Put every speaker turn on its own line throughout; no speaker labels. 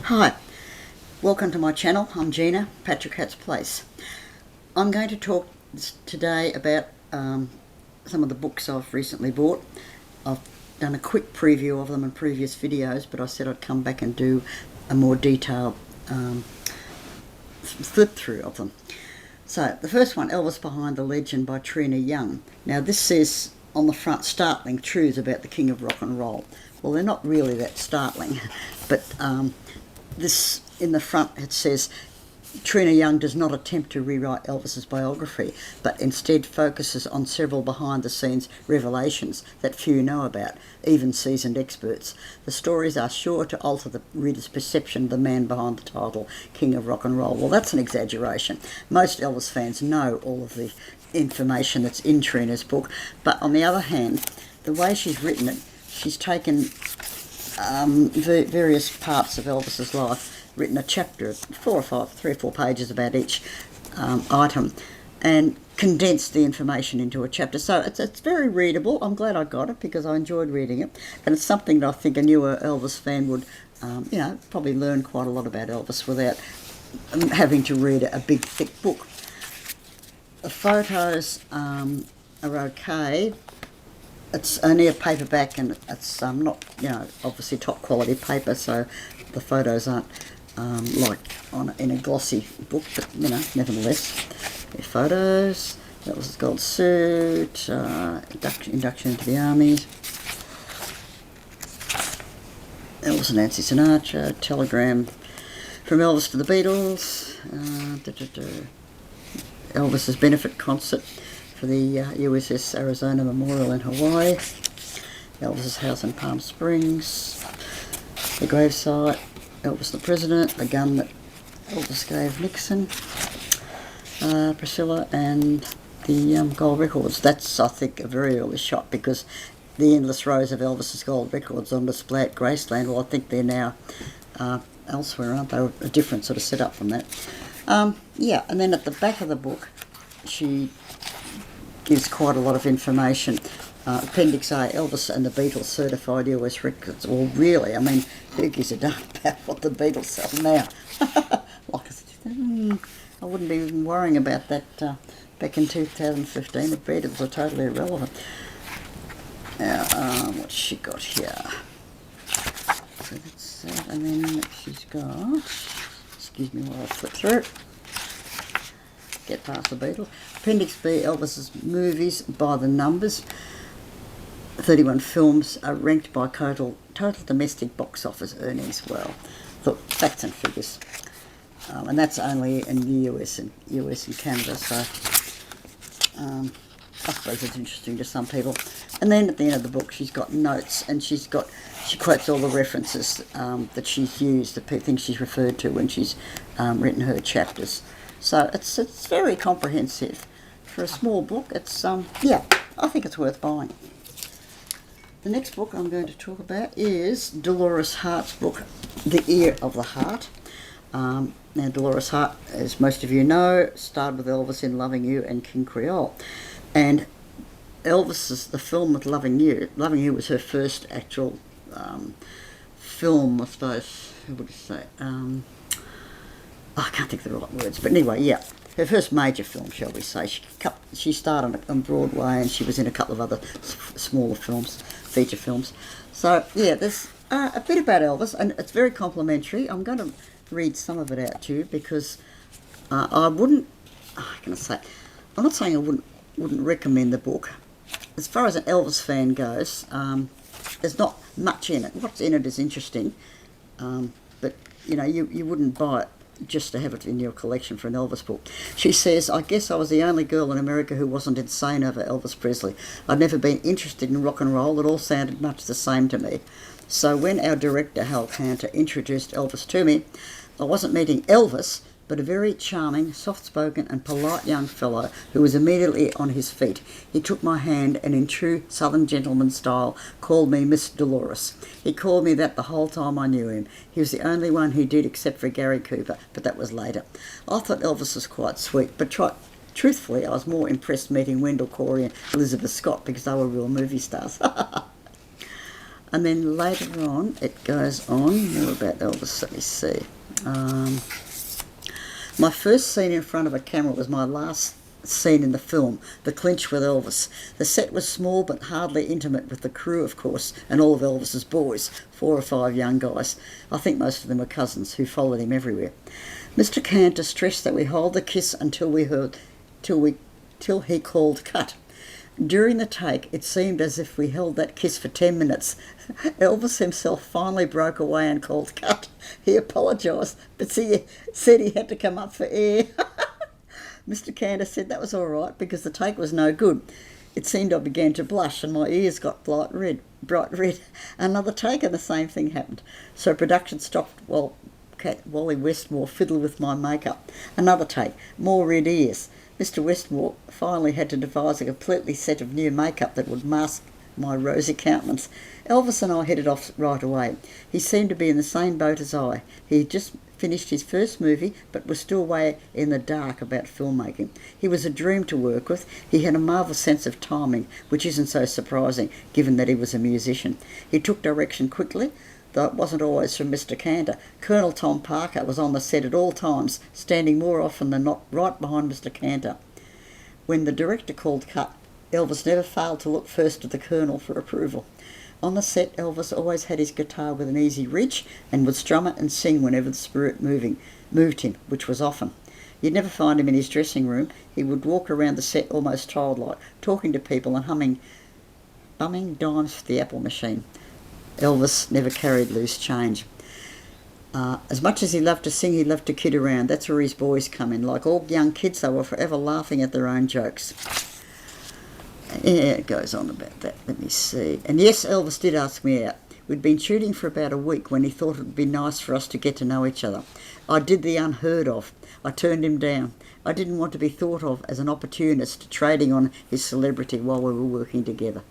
Hi, welcome to my channel. I'm Gina, Patrick Hat's Place. I'm going to talk today about some of the books I've recently bought. I've done a quick preview of them in previous videos, but I said I'd come back and do a more detailed flip-through of them. So, the first one, Elvis Behind The Legend by Trina Young. Now this says on the front, startling truths about the King of Rock and Roll. Well, they're not really that startling, but this in the front it says Trina Young does not attempt to rewrite Elvis's biography, but instead focuses on several behind-the-scenes revelations that few know about, even seasoned experts. The stories are sure to alter the reader's perception of the man behind the title, King of Rock and Roll. Well, that's an exaggeration. Most Elvis fans know all of the information that's in Trina's book, but on the other hand, the way she's written it, she's taken various parts of Elvis's life, written a chapter of 3 or 4 pages about each item, and condensed the information into a chapter. So it's very readable. I'm glad I got it because I enjoyed reading it, and it's something that I think a newer Elvis fan would, probably learn quite a lot about Elvis without having to read a big thick book. The photos are okay. It's only a paperback, and it's not, obviously top quality paper, so the photos aren't in a glossy book, but nevertheless, the photos. That was his gold suit, induction into the army. Elvis and Nancy Sinatra, telegram from Elvis to the Beatles, Elvis's benefit concert for the USS Arizona Memorial in Hawaii, Elvis's house in Palm Springs, the gravesite, Elvis the President, the gun that Elvis gave Nixon, Priscilla, and the gold records. That's, I think, a very early shot because the endless rows of Elvis's gold records on display at Graceland, well, I think they're now elsewhere, aren't they? A different sort of setup from that. And then at the back of the book, she gives quite a lot of information. Appendix A, Elvis and the Beatles certified US records. Well, really, I mean, who gives a damn about what the Beatles sell now? Like I said, I wouldn't be even worrying about that back in 2015. The Beatles are totally irrelevant. Now, what's she got here? So that's that, and then she's got, excuse me while I flip through it. Get past the Beatles. Appendix B, Elvis's movies by the numbers. 31 films are ranked by total domestic box office earnings. Well, look, facts and figures. And that's only in the US and Canada, so I suppose it's interesting to some people. And then at the end of the book, she's got notes, and she quotes all the references that she's used, the things she's referred to when she's written her chapters. So it's very comprehensive. For a small book, it's, I think it's worth buying. The next book I'm going to talk about is Dolores Hart's book, The Ear of the Heart. Now, Dolores Hart, as most of you know, starred with Elvis in Loving You and King Creole. And Elvis's, the film with Loving You was her first actual film, I suppose. What would you say? I can't think of the right words, but anyway, yeah. Her first major film, shall we say. She starred on Broadway, and she was in a couple of other smaller films, feature films. So, yeah, there's a bit about Elvis, and it's very complimentary. I'm going to read some of it out to you because I'm not saying I wouldn't recommend the book. As far as an Elvis fan goes, there's not much in it. What's in it is interesting, but, you wouldn't buy it just to have it in your collection for an Elvis book. She says, I guess I was the only girl in America who wasn't insane over Elvis Presley. I'd never been interested in rock and roll. It all sounded much the same to me. So when our director, Hal Cantor, introduced Elvis to me, I wasn't meeting Elvis, but a very charming, soft-spoken and polite young fellow who was immediately on his feet. He took my hand and in true Southern gentleman style called me Miss Dolores. He called me that the whole time I knew him. He was the only one who did except for Gary Cooper, but that was later. I thought Elvis was quite sweet, but truthfully I was more impressed meeting Wendell Corey and Elizabeth Scott because they were real movie stars. And then later on, it goes on, more about Elvis, let me see. My first scene in front of a camera was my last scene in the film, The Clinch with Elvis. The set was small but hardly intimate, with the crew, of course, and all of Elvis's boys, 4 or 5 young guys. I think most of them were cousins who followed him everywhere. Mr. Cantor stressed that we hold the kiss until he called cut. During the take, it seemed as if we held that kiss for 10 minutes. Elvis himself finally broke away and called cut. He apologised, but said he had to come up for air. Mr. Cantor said that was all right because the take was no good. It seemed I began to blush and my ears got bright red. Another take and the same thing happened. So production stopped while Wally Westmore fiddled with my makeup. Another take, more red ears. Mr. Westmore finally had to devise a completely set of new makeup that would mask my rosy countenance. Elvis and I headed off right away. He seemed to be in the same boat as I. He had just finished his first movie, but was still way in the dark about filmmaking. He was a dream to work with. He had a marvellous sense of timing, which isn't so surprising, given that he was a musician. He took direction quickly, though it wasn't always from Mr. Cantor. Colonel Tom Parker was on the set at all times, standing more often than not right behind Mr. Cantor. When the director called cut, Elvis never failed to look first at the Colonel for approval. On the set, Elvis always had his guitar with an easy reach and would strum it and sing whenever the spirit moved him, which was often. You'd never find him in his dressing room. He would walk around the set almost childlike, talking to people and bumming dimes for the Apple machine. Elvis never carried loose change. As much as he loved to sing, he loved to kid around. That's where his boys come in. Like all young kids, they were forever laughing at their own jokes. Yeah, it goes on about that. Let me see. And yes, Elvis did ask me out. We'd been shooting for about a week when he thought it would be nice for us to get to know each other. I did the unheard of. I turned him down. I didn't want to be thought of as an opportunist trading on his celebrity while we were working together.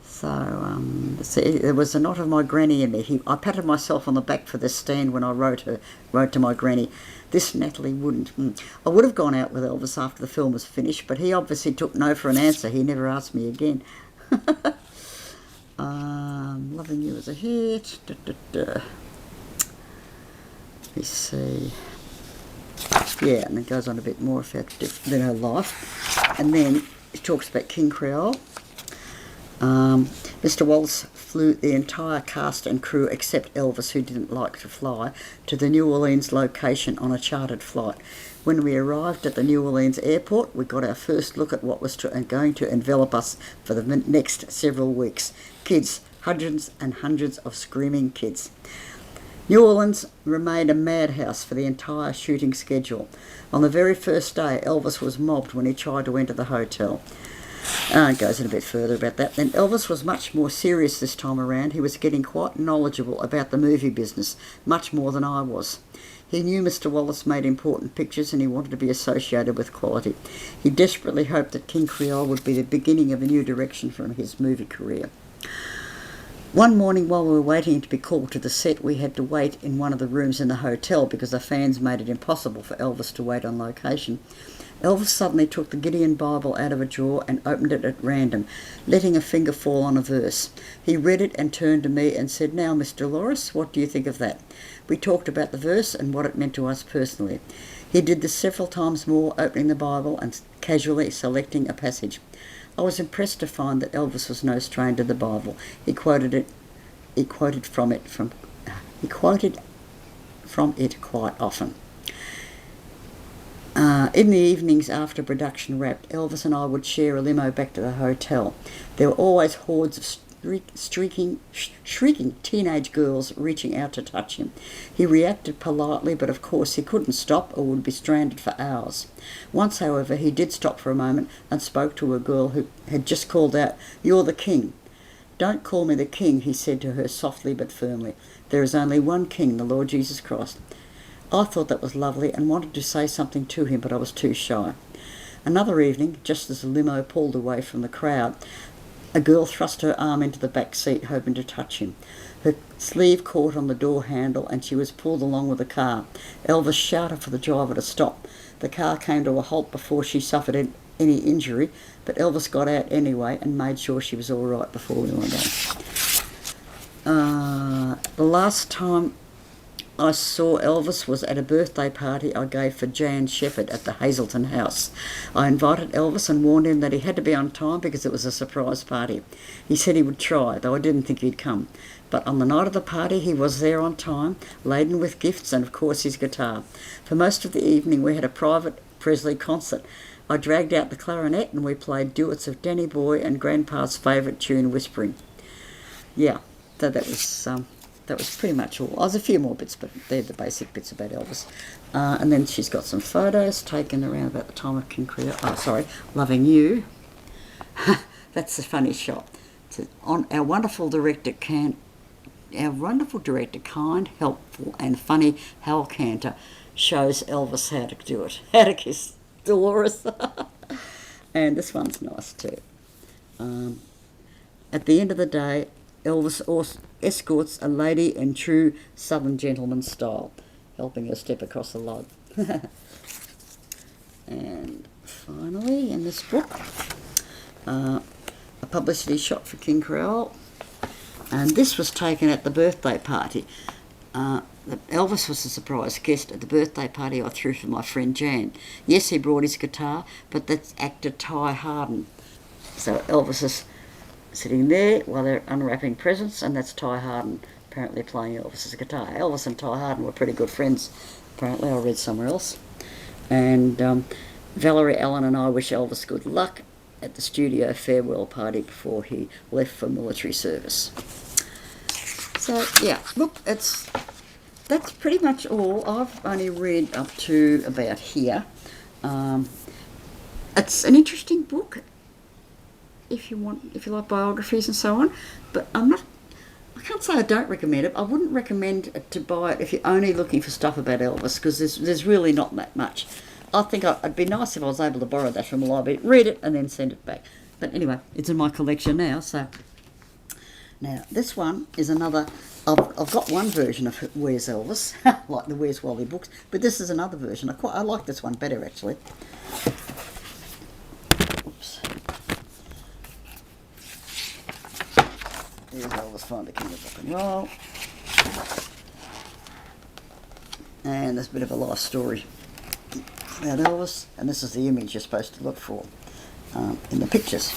So, see, there was a knot of my granny in me. I patted myself on the back for this stand when I wrote to my granny. This Natalie wouldn't. I would have gone out with Elvis after the film was finished, but he obviously took no for an answer. He never asked me again. Loving You as a hit. Let me see. Yeah, and it goes on a bit more about her life. And then it talks about King Creole. Mr. Wallace flew the entire cast and crew except Elvis, who didn't like to fly, to the New Orleans location on a chartered flight. When we arrived at the New Orleans airport, we got our first look at what was going to envelop us for the next several weeks. Kids, hundreds and hundreds of screaming kids. New Orleans remained a madhouse for the entire shooting schedule. On the very first day, Elvis was mobbed when he tried to enter the hotel. It goes in a bit further about that. Then Elvis was much more serious this time around. He was getting quite knowledgeable about the movie business, much more than I was. He knew Mr. Wallace made important pictures and he wanted to be associated with quality. He desperately hoped that King Creole would be the beginning of a new direction for his movie career. One morning while we were waiting to be called to the set, we had to wait in one of the rooms in the hotel because the fans made it impossible for Elvis to wait on location. Elvis suddenly took the Gideon Bible out of a drawer and opened it at random, letting a finger fall on a verse. He read it and turned to me and said, "Now, Miss Dolores, what do you think of that?" We talked about the verse and what it meant to us personally. He did this several times more, opening the Bible and casually selecting a passage. I was impressed to find that Elvis was no stranger to the Bible. He quoted from it quite often. In the evenings after production wrapped, Elvis and I would share a limo back to the hotel. There were always hordes of shrieking teenage girls reaching out to touch him. He reacted politely, but of course he couldn't stop or would be stranded for hours. Once, however, he did stop for a moment and spoke to a girl who had just called out, "You're the king." "Don't call me the king," he said to her softly but firmly. "There is only one king, the Lord Jesus Christ." I thought that was lovely and wanted to say something to him, but I was too shy. Another evening, just as the limo pulled away from the crowd, a girl thrust her arm into the back seat, hoping to touch him. Her sleeve caught on the door handle and she was pulled along with the car. Elvis shouted for the driver to stop. The car came to a halt before she suffered any injury, but Elvis got out anyway and made sure she was all right before we went on. The last time I saw Elvis was at a birthday party I gave for Jan Shepherd at the Hazelton house. I invited Elvis and warned him that he had to be on time because it was a surprise party. He said he would try, though I didn't think he'd come. But on the night of the party he was there on time, laden with gifts and of course his guitar. For most of the evening we had a private Presley concert. I dragged out the clarinet and we played duets of Danny Boy and Grandpa's favourite tune, Whispering. Yeah, so that was pretty much all. There's a few more bits, but they're the basic bits about Elvis. And then she's got some photos taken around about the time of King Creole. Loving You. That's a funny shot. On our wonderful director, kind, helpful, and funny Hal Cantor shows Elvis how to do it. How to kiss Dolores. And this one's nice too. At the end of the day, Elvis escorts a lady in true Southern gentleman style, helping her step across the log. And finally, in this book, a publicity shot for King Creole. And this was taken at the birthday party. Elvis was a surprise guest at the birthday party I threw for my friend Jan. Yes, he brought his guitar, but that's actor Ty Harden. So Elvis is sitting there while they're unwrapping presents, and that's Ty Harden apparently playing Elvis's guitar. Elvis and Ty Harden were pretty good friends, apparently. I read somewhere else. And Valerie Allen and I wish Elvis good luck at the studio farewell party before he left for military service. So yeah, look, that's pretty much all. I've only read up to about here. It's an interesting book if you like biographies and so on, but I can't say I don't recommend it. I wouldn't recommend to buy it if you're only looking for stuff about Elvis, because there's really not that much. I think it'd be nice if I was able to borrow that from a library, read it and then send it back. But anyway, it's in my collection now. So now this one is another. I've got one version of Where's Elvis, like the Where's Wally books, but this is another version. I like this one better actually. Oops. Here's Elvis Find the King of Rock and Roll. And there's a bit of a life story about Elvis, and this is the image you're supposed to look for in the pictures.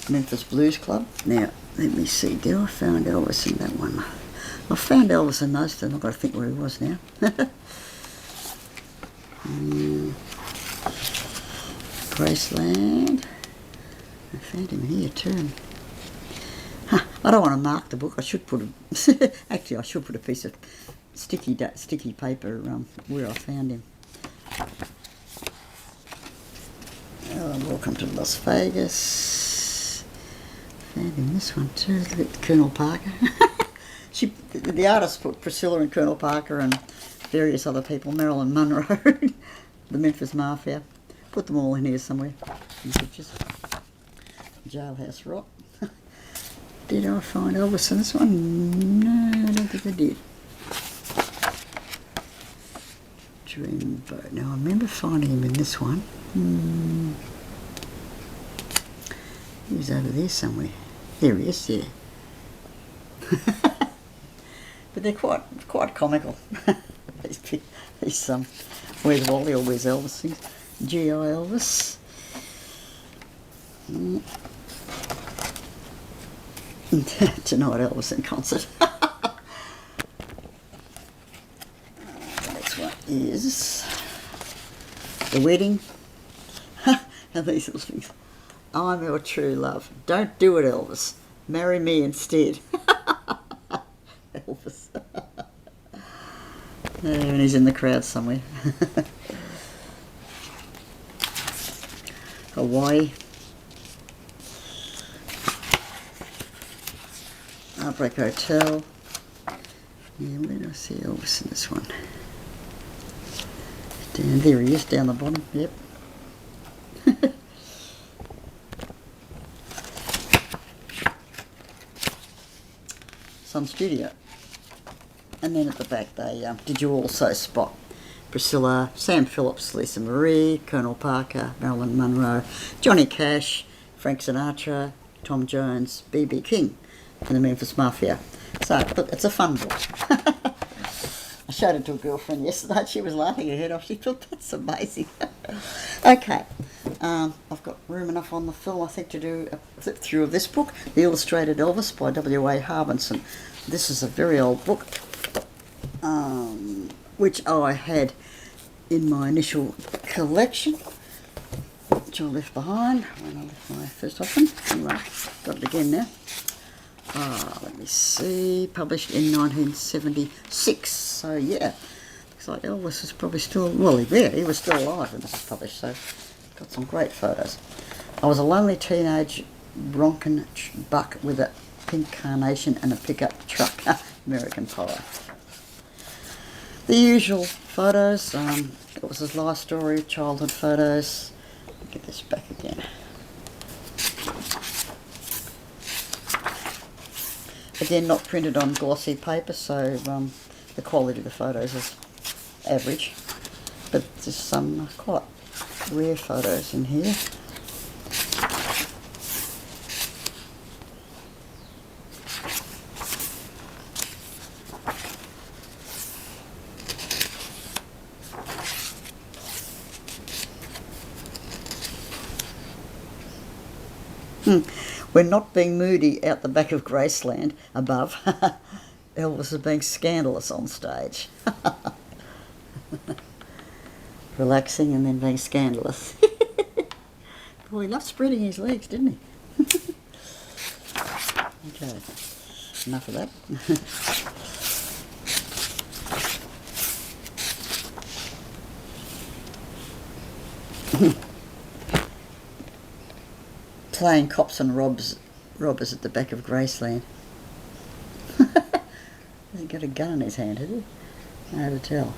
Memphis Blues Club. Now, let me see, did I find Elvis in that one? I found Elvis in most of them. I've got to think where he was now. Graceland. I found him here too. I don't want to mark the book. I should put actually I should put a piece of sticky paper where I found him. Welcome to Las Vegas. Found him this one too. Look at Colonel Parker. The artist put Priscilla and Colonel Parker and various other people. Marilyn Monroe, the Memphis Mafia. Put them all in here somewhere. In pictures. Jailhouse Rock. Did I find Elvis in this one? No, I don't think I did. Dreamboat. Now I remember finding him in this one. He was over there somewhere. There he is, yeah. But they're quite comical. these Where's Wally or Where's Elvis things. G.I. Elvis. Tonight Elvis in concert. The next one is The Wedding. And these little things. I'm your true love. Don't do it, Elvis. Marry me instead. Elvis. And he's in the crowd somewhere. Hawaii. Heartbreak Hotel. Yeah, where do I see Elvis in this one? Down there he is, down the bottom. Yep. Sun Studio. And then at the back they did you also spot Priscilla, Sam Phillips, Lisa Marie, Colonel Parker, Marilyn Monroe, Johnny Cash, Frank Sinatra, Tom Jones, B.B. King, and the Memphis Mafia. So, look, it's a fun book. I showed it to a girlfriend yesterday. She was laughing her head off. She thought, that's amazing. Okay. I've got room enough on the film, I think, to do a flip through of this book, The Illustrated Elvis by W A Harbinson. This is a very old book, which I had in my initial collection, which I left behind when I left my first offering. Anyway, got it again now. Let me see, published in 1976. So yeah, looks like Elvis is probably still, well, yeah, he was still alive when this was published, so got some great photos. I was a lonely teenage Bronco buck with a pink carnation and a pickup truck. American Pie. The usual photos, Elvis's life story, childhood photos. Get this back again. Again, not printed on glossy paper, so the quality of the photos is average. But there's some quite rare photos in here. We're not being moody out the back of Graceland above. Elvis is being scandalous on stage. Relaxing and then being scandalous. Well, he loved spreading his legs, didn't he? Okay, enough of that. Playing cops and robbers at the back of Graceland. He got a gun in his hand, had he? Hard to tell.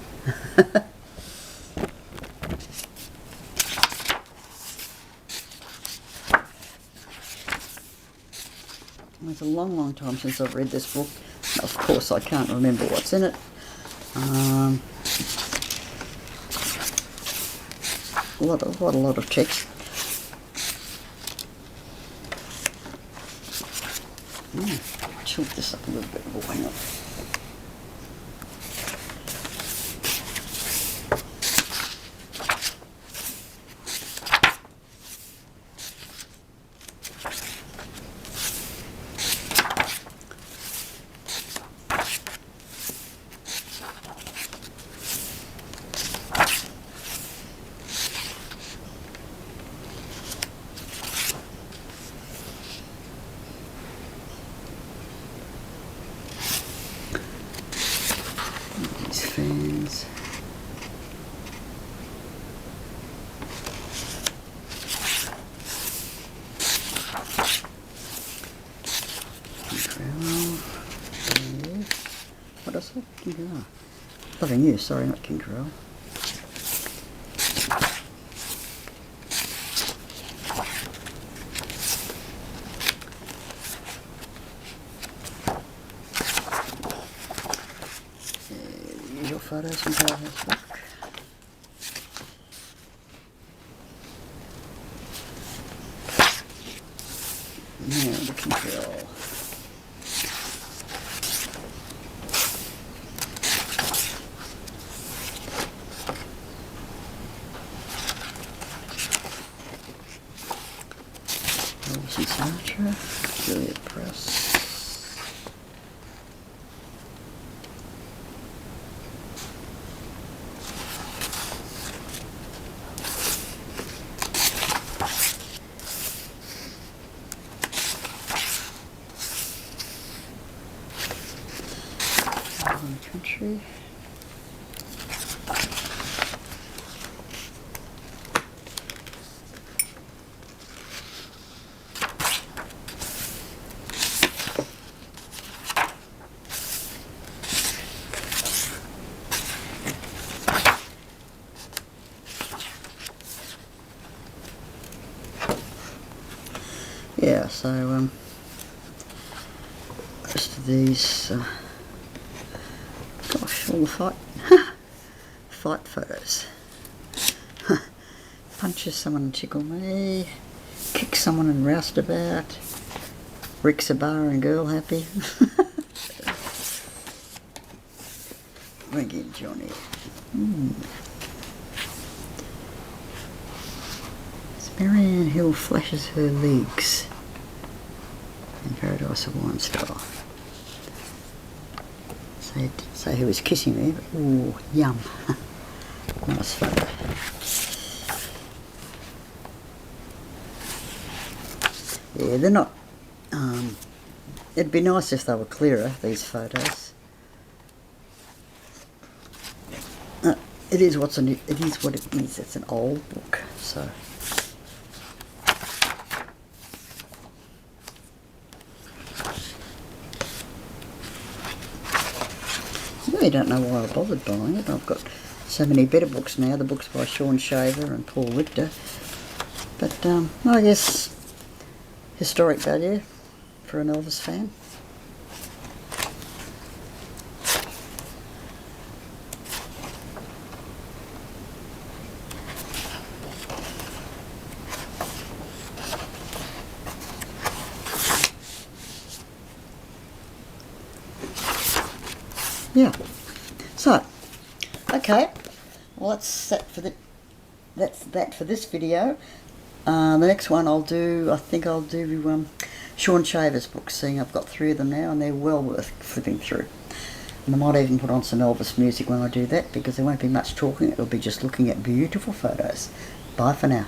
It's a long, long time since I've read this book. Of course, I can't remember what's in it. A lot of text. Tilt this up a little bit. Oh, hang on. Fans. What else? Loving You, sorry, not King Corral. Photos from Dolores Hart. Now the control. Elvis Sinatra, Juliet Press. Country. Yeah, so rest of these. Gosh, all the fight photos. Punches someone and tickle me. Kicks someone and roust about. Rick's a bar and girl happy. Again, Johnny. Marianne Hill flashes her legs in Paradise of Wine Style. Say who was kissing me, but ooh, yum. Nice photo. Yeah, they're not, it'd be nice if they were clearer, these photos. It is what it is. It's an old book, so. I really don't know why I bothered buying it. I've got so many better books now. The books by Sean Shaver and Paul Richter. But I guess historic value for an Elvis fan. Yeah. So, okay. Well, that's that for this video. The next one I think I'll do Sean Shaver's books. Seeing I've got 3 of them now, and they're well worth flipping through. And I might even put on some Elvis music when I do that, because there won't be much talking. It'll be just looking at beautiful photos. Bye for now.